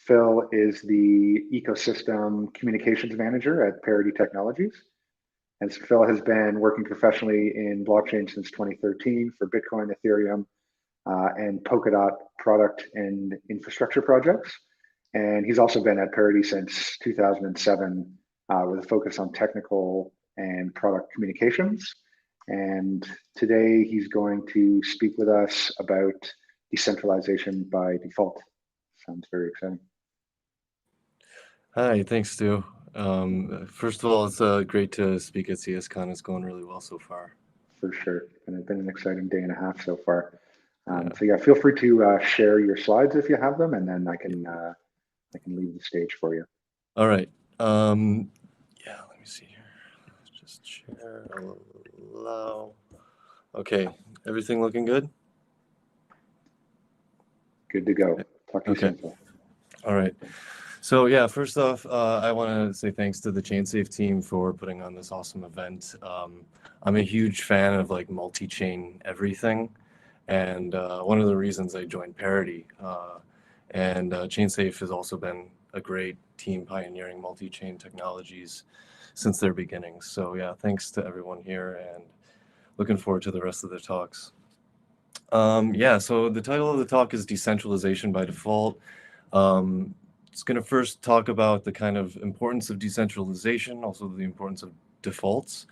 Phil is the ecosystem communications manager at Parity Technologies. And Phil has been working professionally in blockchain since 2013 for Bitcoin, Ethereum, and Polkadot product and infrastructure projects. And he's also been at Parity since 2007 with a focus on technical and product communications. And today he's going to speak with us about decentralization by default. Sounds very exciting. Hi, thanks, Stu. First of all, it's great to speak at Cscon. It's going really well so far. For sure. And it's been an exciting day and a half so far. So yeah, feel free to share your slides if you have them, and then I can leave the stage for you. All right. Yeah, let me see here. Just share, allow. Okay, everything looking good? Good to go. Talk to you soon. All right. So yeah, first off, I want to say thanks to the ChainSafe team for putting on this awesome event. I'm a huge fan of like multi-chain everything, and one of the reasons I joined Parity. And ChainSafe has also been a great team pioneering multi-chain technologies since their beginnings. So yeah, thanks to everyone here, and looking forward to the rest of the talks. Yeah, so the title of the talk is Decentralization by Default. It's going to first talk about the kind of importance of decentralization, also the importance of defaults,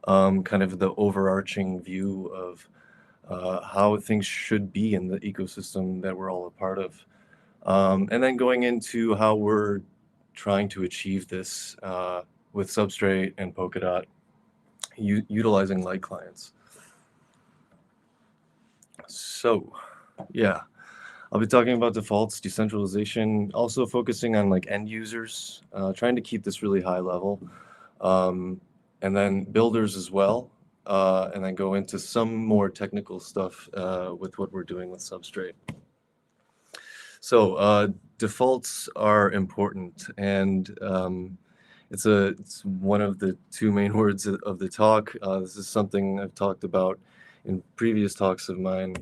kind of the overarching view of how things should be in the ecosystem that we're all a part of. And then going into how we're trying to achieve this with Substrate and Polkadot, utilizing light clients. So, yeah. I'll be talking about defaults, decentralization, also focusing on like end users, trying to keep this really high level, and then builders as well, and then go into some more technical stuff with what we're doing with Substrate. So defaults are important, and it's one of the two main words of the talk. This is something I've talked about in previous talks of mine,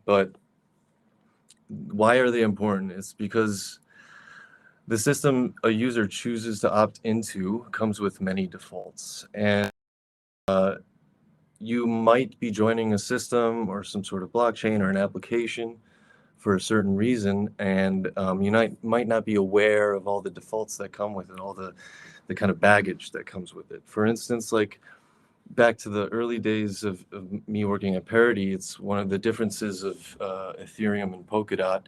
but why are they important? It's because the system a user chooses to opt into comes with many defaults. And you might be joining a system or some sort of blockchain or an application for a certain reason, and you might not be aware of all the defaults that come with it, all the kind of baggage that comes with it. For instance, like back to the early days of me working at Parity, it's one of the differences of Ethereum and Polkadot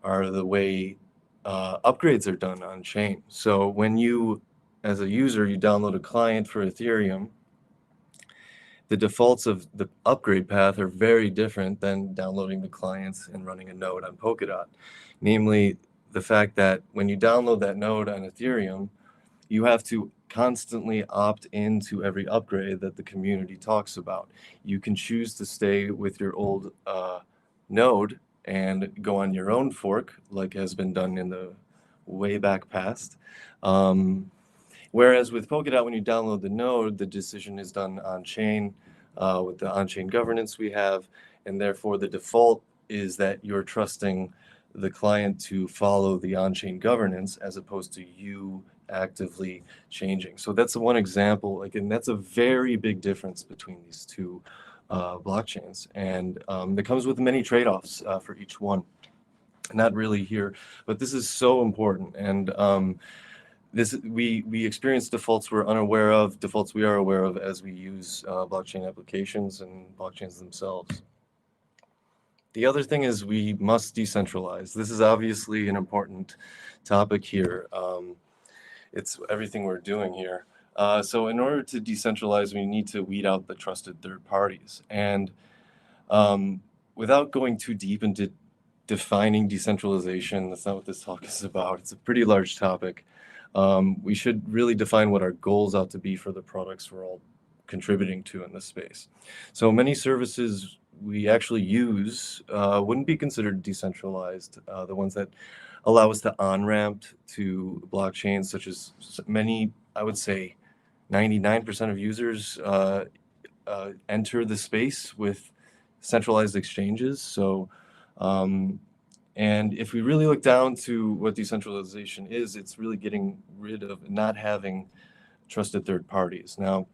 are the way upgrades are done on chain. So when you, as a user, you download a client for Ethereum, the defaults of the upgrade path are very different than downloading the clients and running a node on Polkadot. Namely, the fact that when you download that node on Ethereum, you have to constantly opt into every upgrade that the community talks about. You can choose to stay with your old node and go on your own fork, like has been done in the way back past. Whereas with Polkadot, when you download the node, the decision is done on-chain with the on-chain governance we have, and therefore the default is that you're trusting the client to follow the on-chain governance as opposed to you actively changing. So that's one example, like, and that's a very big difference between these two blockchains, and that comes with many trade-offs for each one. Not really here, but this is so important. And we experience defaults we're unaware of, defaults we are aware of as we use blockchain applications and blockchains themselves. The other thing is we must decentralize. This is obviously an important topic here. It's everything we're doing here. So in order to decentralize, we need to weed out the trusted third parties. And without going too deep into defining decentralization, that's not what this talk is about. It's a pretty large topic. We should really define what our goals ought to be for the products we're all contributing to in this space. So many services we actually use wouldn't be considered decentralized. The ones that allow us to on-ramp to blockchains, such as many, I would say 99% of users enter the space with centralized exchanges. So And if we really look down to what decentralization is, it's really getting rid of not having trusted third parties. Now,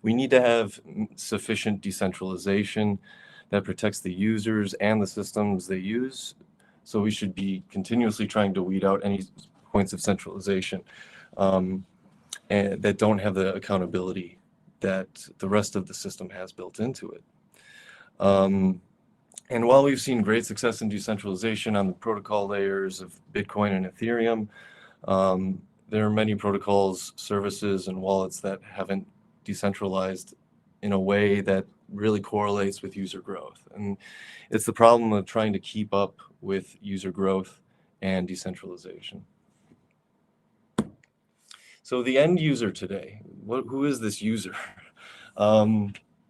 we need to have sufficient decentralization that protects the users and the systems they use. So we should be continuously trying to weed out any points of centralization and that don't have the accountability that the rest of the system has built into it. And while we've seen great success in decentralization on the protocol layers of Bitcoin and Ethereum, there are many protocols, services, and wallets that haven't decentralized in a way that really correlates with user growth. And it's the problem of trying to keep up with user growth and decentralization. So the end user today, who is this user?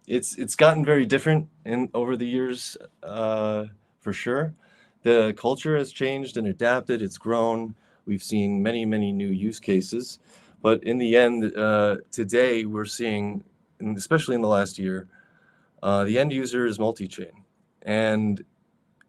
It's gotten very different over the years, for sure. The culture has changed and adapted. It's grown. We've seen many, many new use cases. But in the end, today we're seeing, and especially in the last year, the end user is multi-chain. And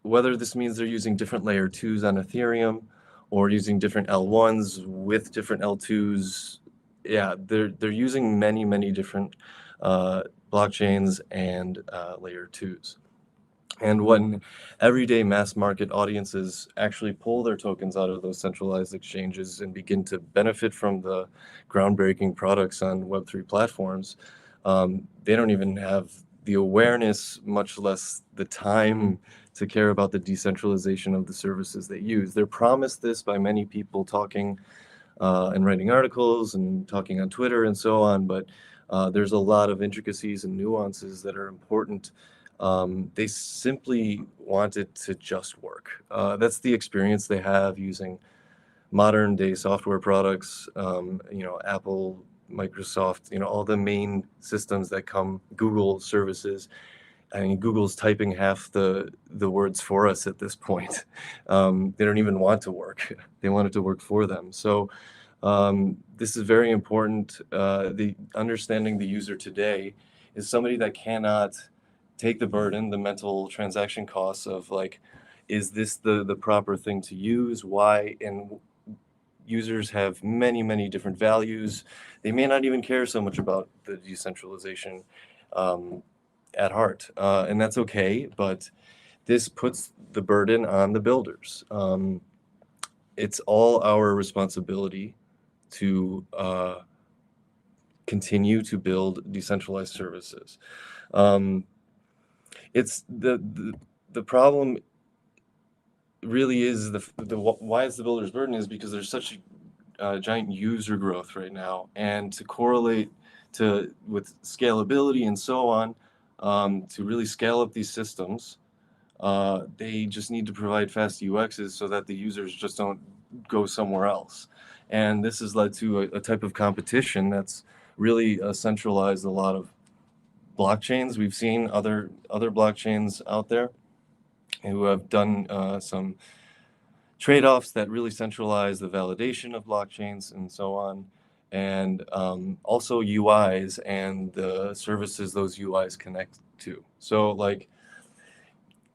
whether this means they're using different layer 2s on Ethereum or using different L1s with different L2s, yeah, they're using many, many different blockchains and layer 2s. And when everyday mass market audiences actually pull their tokens out of those centralized exchanges and begin to benefit from the groundbreaking products on Web3 platforms, they don't even have the awareness, much less the time to care about the decentralization of the services they use. They're promised this by many people talking and writing articles and talking on Twitter and so on, but there's a lot of intricacies and nuances that are important. They simply want it to just work. That's the experience they have using modern day software products, Apple, Microsoft, all the main systems that come, Google services. I mean, Google's typing half the words for us at this point. They don't even want to work. They want it to work for them. So this is very important. The understanding the user today is somebody that cannot take the burden, the mental transaction costs of like, is this the proper thing to use? Why? And users have many, many different values. They may not even care so much about the decentralization at heart, and that's okay, but this puts the burden on the builders. It's all our responsibility to continue to build decentralized services. It's the problem really is the why it's the builder's burden is because there's such a giant user growth right now, and to correlate with scalability and so on, to really scale up these systems, they just need to provide fast UXs so that the users just don't go somewhere else. And this has led to a type of competition that's really centralized a lot of blockchains. We've seen other blockchains out there who have done some trade-offs that really centralize the validation of blockchains and so on, and also UIs and the services those UIs connect to. So like,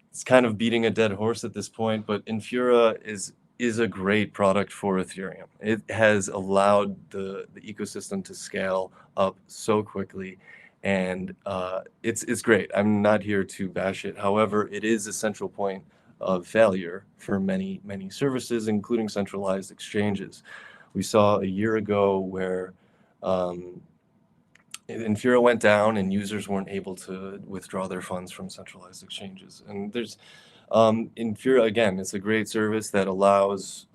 it's kind of beating a dead horse at this point, but Infura is a great product for Ethereum. It has allowed the ecosystem to scale up so quickly, and it's great. I'm not here to bash it. However, it is a central point of failure for many, many services, including centralized exchanges. We saw a year ago where Infura went down and users weren't able to withdraw their funds from centralized exchanges. And there's Infura, again, it's a great service that allows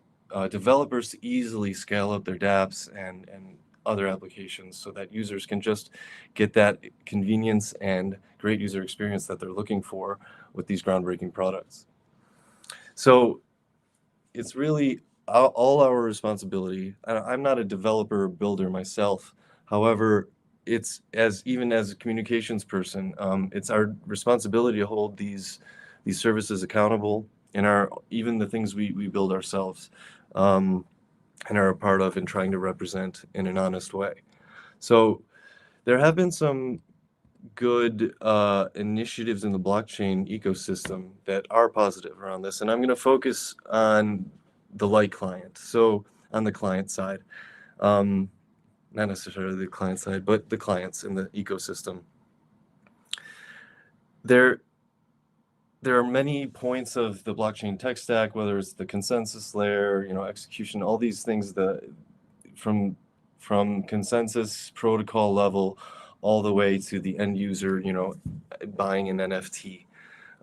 developers to easily scale up their dApps and other applications so that users can just get that convenience and great user experience that they're looking for with these groundbreaking products. So it's really all our responsibility. I'm not a developer or builder myself. However, it's even as a communications person, it's our responsibility to hold these services accountable, and even the things we build ourselves, and are a part of, and trying to represent in an honest way. So there have been some good initiatives in the blockchain ecosystem that are positive around this, and I'm going to focus on the light client. So on the client side, not necessarily the client side, but the clients in the ecosystem. There are many points of the blockchain tech stack, whether it's the consensus layer, execution, all these things from consensus protocol level all the way to the end user, buying an NFT,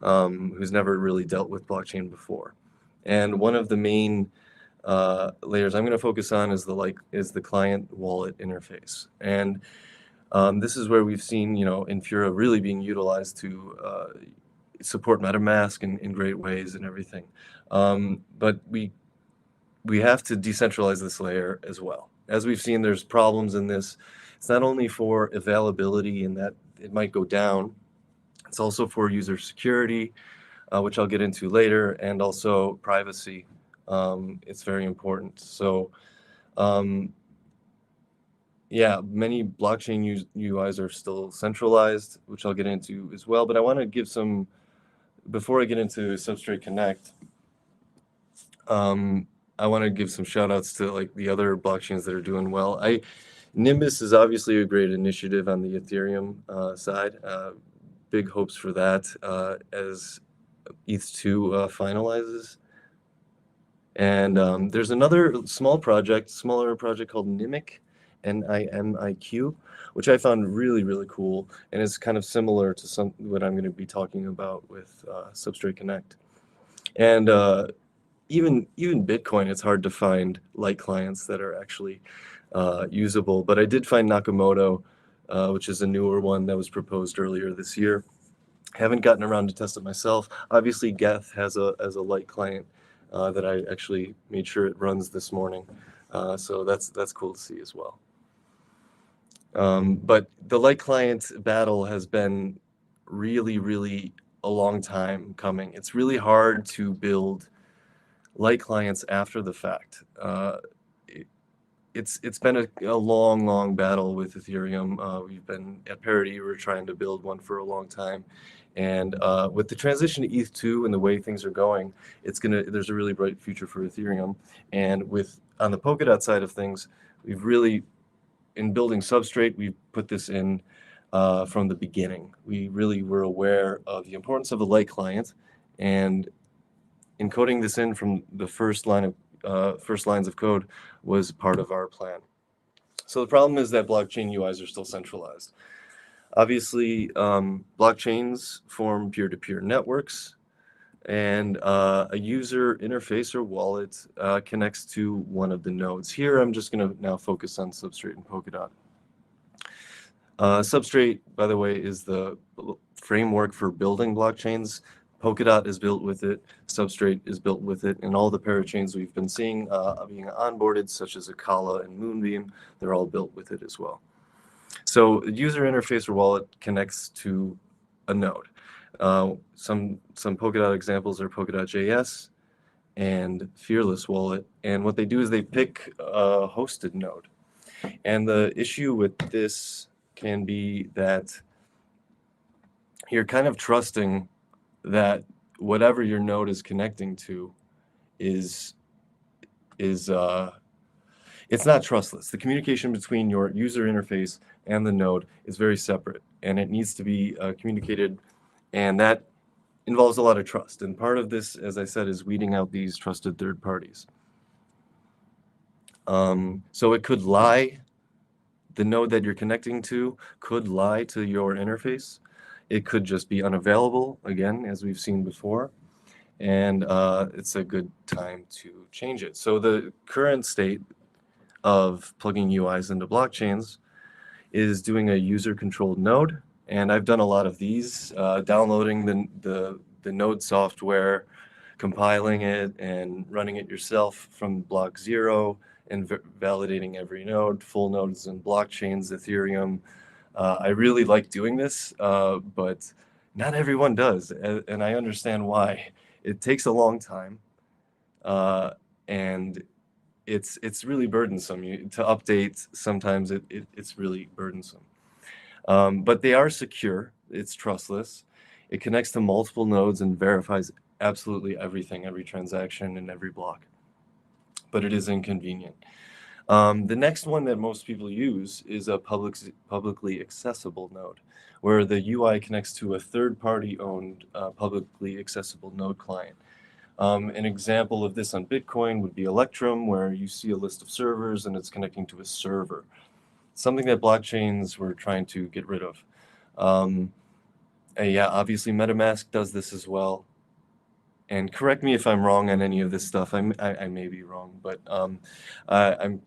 who's never really dealt with blockchain before. And one of the main layers I'm going to focus on is the client wallet interface. And this is where we've seen, Infura really being utilized to support MetaMask in great ways and everything. But we have to decentralize this layer as well. As we've seen, there's problems in this. It's not only for availability and that it might go down, it's also for user security, which I'll get into later, and also privacy. It's very important. So, yeah, many blockchain UIs are still centralized, which I'll get into as well. But I want to give some, before I get into Substrate Connect, I want to give some shout outs to like the other blockchains that are doing well. Nimbus is obviously a great initiative on the Ethereum side. Big hopes for that as ETH2 finalizes. And there's another smaller project called Nimiq, Nimiq, which I found really, really cool, and it's kind of similar to what I'm going to be talking about with Substrate Connect. And even Bitcoin, it's hard to find light clients that are actually usable. But I did find Nakamoto, which is a newer one that was proposed earlier this year. Haven't gotten around to test it myself. Obviously, Geth has a light client that I actually made sure it runs this morning. So that's cool to see as well. But the light client battle has been really, really a long time coming. It's really hard to build light clients after the fact. It's been a long battle with Ethereum. We've been at Parity. We're trying to build one for a long time, and with the transition to ETH2 and the way things are going, there's a really bright future for Ethereum. And on the Polkadot side of things, we've really, in building Substrate, we've put this in from the beginning. We really were aware of the importance of a light client, and encoding this in from the first lines of code was part of our plan. So the problem is that blockchain UIs are still centralized. Obviously, blockchains form peer-to-peer networks, and a user interface or wallet connects to one of the nodes. Here, I'm just going to now focus on Substrate and Polkadot. Substrate, by the way, is the framework for building blockchains. Polkadot is built with it, Substrate is built with it, and all the parachains we've been seeing being onboarded, such as Akala and Moonbeam, they're all built with it as well. So the user interface or wallet connects to a node. Some Polkadot examples are Polkadot.js and Fearless Wallet, and what they do is they pick a hosted node. And the issue with this can be that you're kind of trusting that whatever your node is connecting to is it's not trustless. The communication between your user interface and the node is very separate, and it needs to be communicated, and that involves a lot of trust. And part of this, as I said, is weeding out these trusted third parties. So it could lie. The node that you're connecting to could lie to your interface. It could just be unavailable, again, as we've seen before. And it's a good time to change it. So the current state of plugging UIs into blockchains is doing a user-controlled node. And I've done a lot of these, downloading the node software, compiling it, and running it yourself from block zero, and validating every node, full nodes and blockchains, Ethereum. I really like doing this, but not everyone does, and I understand why. It takes a long time, and it's really burdensome. To update, sometimes it's really burdensome. But they are secure. It's trustless. It connects to multiple nodes and verifies absolutely everything, every transaction and every block. But it is inconvenient. The next one that most people use is a publicly accessible node, where the UI connects to a third-party owned publicly accessible node client. An example of this on Bitcoin would be Electrum, where you see a list of servers and it's connecting to a server, something that blockchains were trying to get rid of. Yeah, obviously MetaMask does this as well. And correct me if I'm wrong on any of this stuff. I may be wrong, but I'm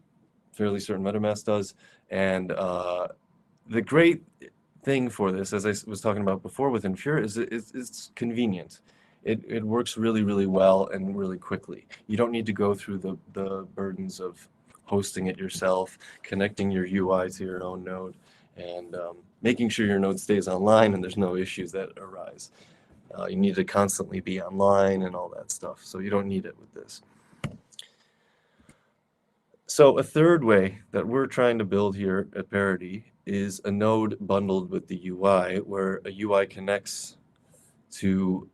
fairly certain MetaMask does. And the great thing for this, as I was talking about before with Infura, is it's convenient. It works really, really well and really quickly. You don't need to go through the burdens of hosting it yourself, connecting your UI to your own node, and making sure your node stays online and there's no issues that arise. You need to constantly be online and all that stuff, so you don't need it with this. So a third way that we're trying to build here at Parity is a node bundled with the UI, where a UI connects to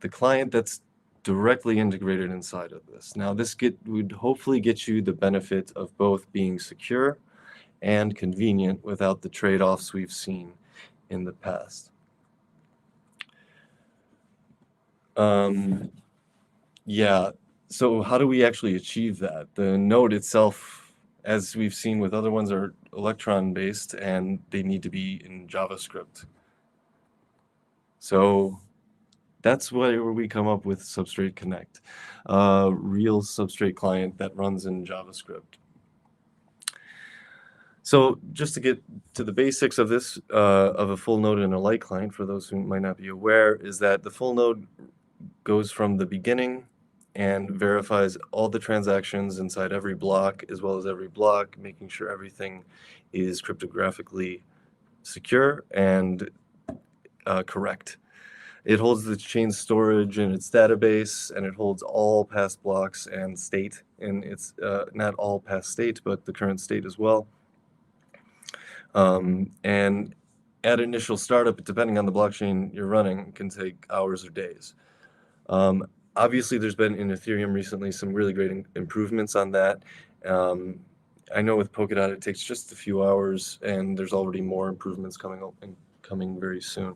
the client that's directly integrated inside of this. Now, this would hopefully get you the benefit of both being secure and convenient without the trade-offs we've seen in the past. Yeah, so how do we actually achieve that? The node itself, as we've seen with other ones, are Electron-based, and they need to be in JavaScript. So that's where we come up with Substrate Connect, a real Substrate client that runs in JavaScript. So just to get to the basics of this, of a full node and a light client, for those who might not be aware, is that the full node goes from the beginning and verifies all the transactions inside every block, as well as every block, making sure everything is cryptographically secure and correct. It holds the chain storage in its database, and it holds all past blocks and state, and it's not all past state, but the current state as well. And at initial startup, depending on the blockchain you're running, it can take hours or days. Obviously, there's been in Ethereum recently some really great improvements on that. I know with Polkadot it takes just a few hours, and there's already more improvements coming very soon.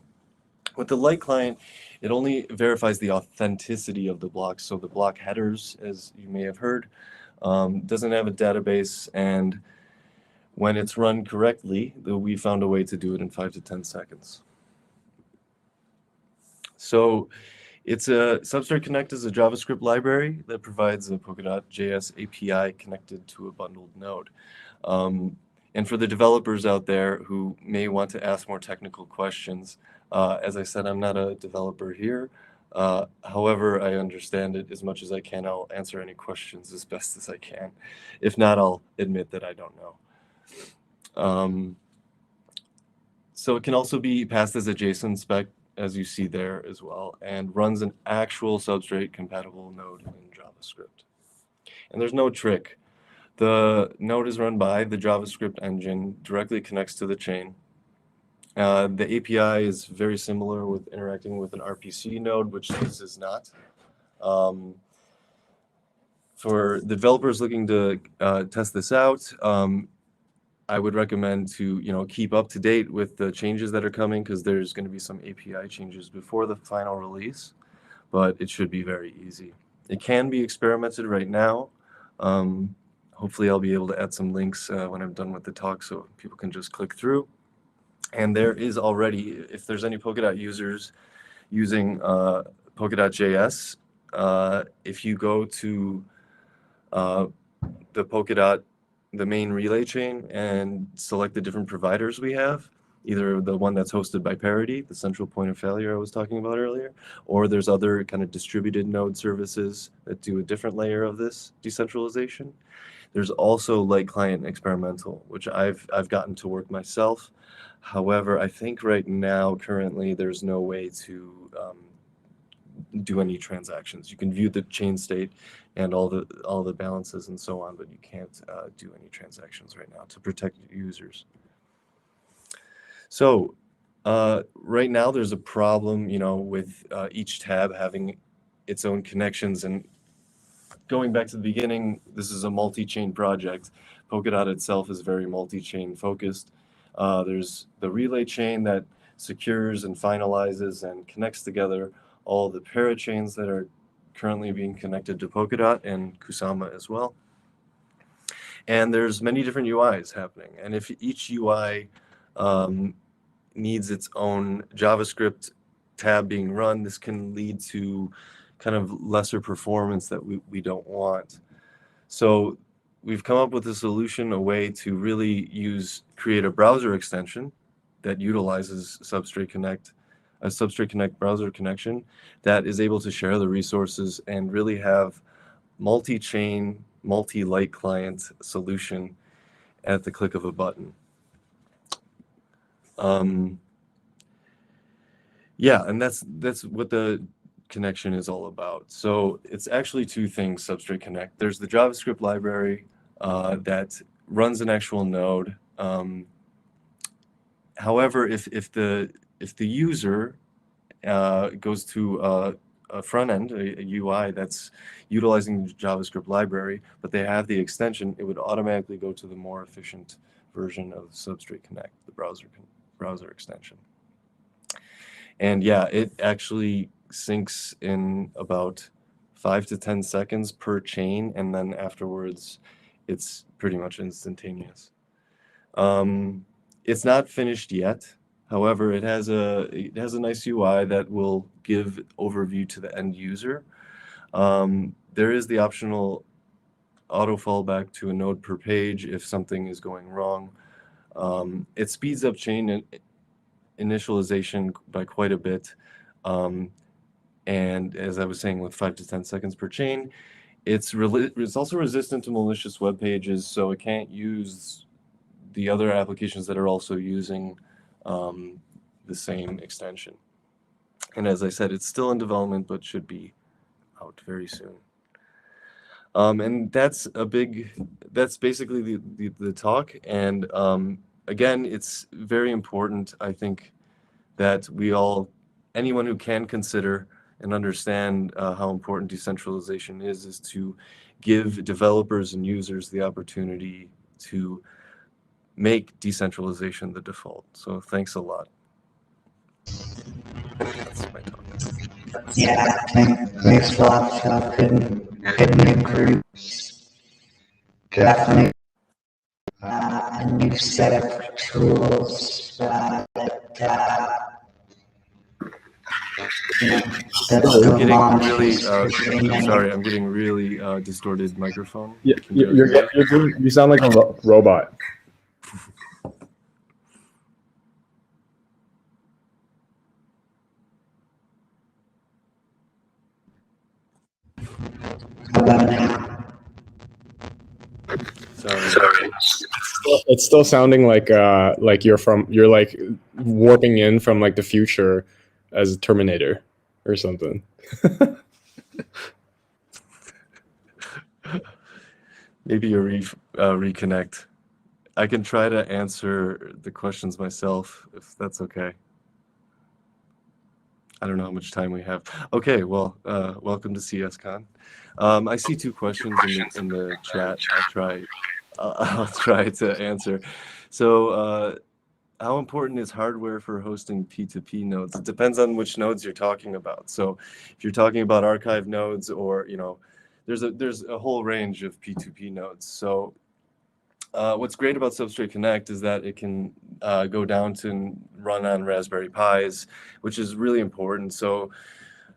With the light client, it only verifies the authenticity of the blocks. So the block headers, as you may have heard, doesn't have a database, and when it's run correctly, we found a way to do it in 5 to 10 seconds. So it's a Substrate Connect is a JavaScript library that provides a Polkadot JS API connected to a bundled node. And for the developers out there who may want to ask more technical questions, as I said, I'm not a developer here. However, I understand it as much as I can. I'll answer any questions as best as I can. If not, I'll admit that I don't know. So it can also be passed as a JSON spec, as you see there as well, and runs an actual Substrate compatible node in JavaScript. And there's no trick. The node is run by the JavaScript engine, directly connects to the chain. The API is very similar with interacting with an RPC node, which this is not. For developers looking to test this out, I would recommend to keep up to date with the changes that are coming, because there's going to be some API changes before the final release, but it should be very easy. It can be experimented right now. Hopefully I'll be able to add some links when I'm done with the talk, so people can just click through. And there is already, if there's any Polkadot users using Polkadot.js, if you go to the Polkadot, the main relay chain, and select the different providers we have, either the one that's hosted by Parity, the central point of failure I was talking about earlier, or there's other kind of distributed node services that do a different layer of this decentralization. There's also light client experimental, which I've gotten to work myself. However, I think right now, currently, there's no way to do any transactions. You can view the chain state and all the balances and so on, but you can't do any transactions right now to protect users. So right now there's a problem, with each tab having its own connections. And going back to the beginning, this is a multi-chain project. Polkadot itself is very multi-chain focused. There's the relay chain that secures and finalizes and connects together all the parachains that are currently being connected to Polkadot and Kusama as well. And there's many different UIs happening. And if each UI needs its own JavaScript tab being run, this can lead to kind of lesser performance that we don't want. So we've come up with a solution, a way to really create a browser extension that utilizes Substrate Connect, a Substrate Connect browser connection that is able to share the resources and really have multi-chain, multi-light client solution at the click of a button. Yeah, and that's what the connection is all about. So it's actually two things, Substrate Connect. There's the JavaScript library that runs an actual node. However, if the user goes to a front end, a UI that's utilizing the JavaScript library, but they have the extension, it would automatically go to the more efficient version of Substrate Connect, the browser extension. And yeah, it actually syncs in about 5 to 10 seconds per chain, and then afterwards, it's pretty much instantaneous. It's not finished yet. However, it has a nice UI that will give overview to the end user. There is the optional auto fallback to a node per page if something is going wrong. It speeds up chain initialization by quite a bit. And as I was saying, with 5 to 10 seconds per chain, it's also resistant to malicious web pages, so it can't use the other applications that are also using the same extension. And as I said, it's still in development, but should be out very soon. And that's basically the talk. And again, it's very important, I think, that anyone who can consider and understand how important decentralization is to give developers and users the opportunity to make decentralization the default. So thanks a lot. That's my talk. Yeah, thanks a lot, Chuck. Couldn't agree. Definitely a new set of tools that I'm getting really distorted microphone. Yeah, you sound like a robot. Sorry. It's still sounding like you're like warping in from like the future as a Terminator or something. Maybe a reconnect. I can try to answer the questions myself, if that's okay. I don't know how much time we have. Okay, well, welcome to Cscon. I see two questions in the chat. I'll try to answer. So, how important is hardware for hosting P2P nodes? It depends on which nodes you're talking about. So, if you're talking about archive nodes, or there's a whole range of P2P nodes. So, what's great about Substrate Connect is that it can go down to run on Raspberry Pis, which is really important. So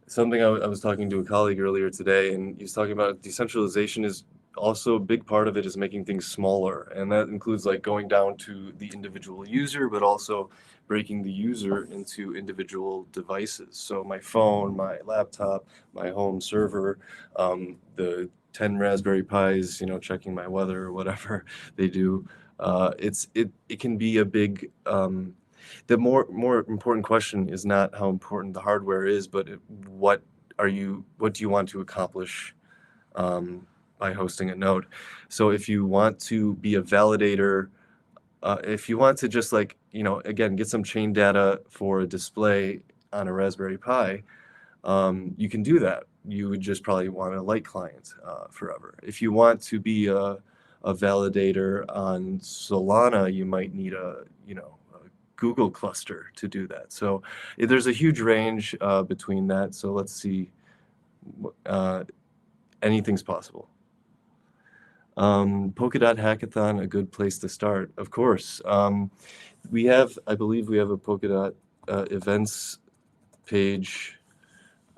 something I was talking to a colleague earlier today, and he was talking about decentralization is also a big part of it is making things smaller. And that includes like going down to the individual user, but also breaking the user into individual devices. So my phone, my laptop, my home server, the 10 Raspberry Pis, checking my weather or whatever they do. It can be a big, the more important question is not how important the hardware is, but what do you want to accomplish by hosting a node? So if you want to be a validator if you want to just like, again, get some chain data for a display on a Raspberry Pi, you can do that. You would just probably want a light client forever. If you want to be a validator on Solana, you might need a Google cluster to do that. So there's a huge range between that. So let's see, anything's possible. Polkadot Hackathon, a good place to start, of course. I believe we have a Polkadot events page.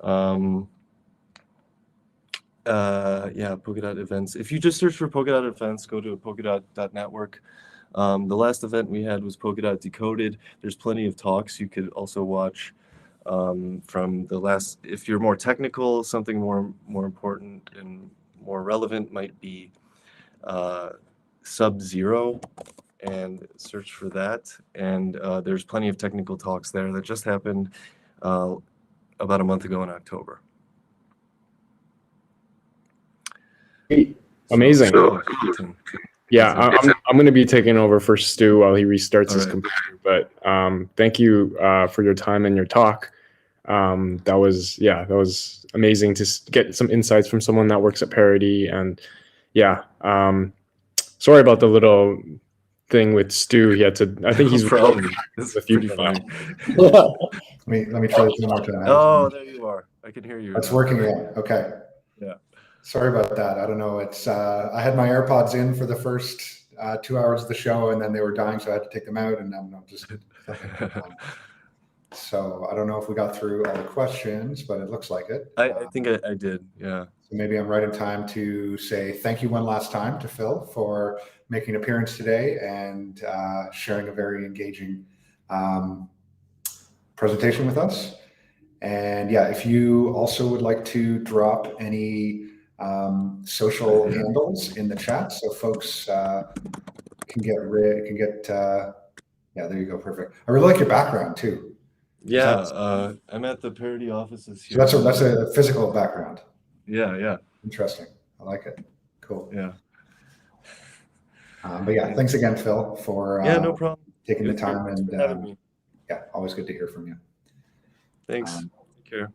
Polkadot events. If you just search for Polkadot events, go to polkadot.network. The last event we had was Polkadot Decoded. There's plenty of talks you could also watch from the last. If you're more technical, something more important and more relevant might be Sub-Zero, and search for that. And there's plenty of technical talks there that just happened about a month ago in October. Amazing. Yeah, Awesome. I'm going to be taking over for Stu while he restarts his right. computer. But thank you for your time and your talk. That was amazing to get some insights from someone that works at Parity. And yeah, sorry about the little thing with Stu. He had to. I think he's probably. It's the pretty future funny. Let me try this one more time. Oh, there you are. I can hear you. It's working again. Okay. Yeah. Sorry about that. I don't know. It's I had my AirPods in for the first 2 hours of the show, and then they were dying, so I had to take them out. And now I'm just. So I don't know if we got through all the questions, but it looks like it. I think I did. Yeah. So maybe I'm right in time to say thank you one last time to Phil for making an appearance today and sharing a very engaging presentation with us. And yeah, if you also would like to drop any social handles in the chat, so folks can get yeah, there you go, perfect. I really like your background too. Yeah, I'm at the Parity offices here. So that's a physical background. Yeah. Interesting. I like it. Cool. Yeah. But yeah, thanks again, Phil, for no problem. taking the time, Thanks and for having me. yeah, always good to hear from you. Thanks. Take care.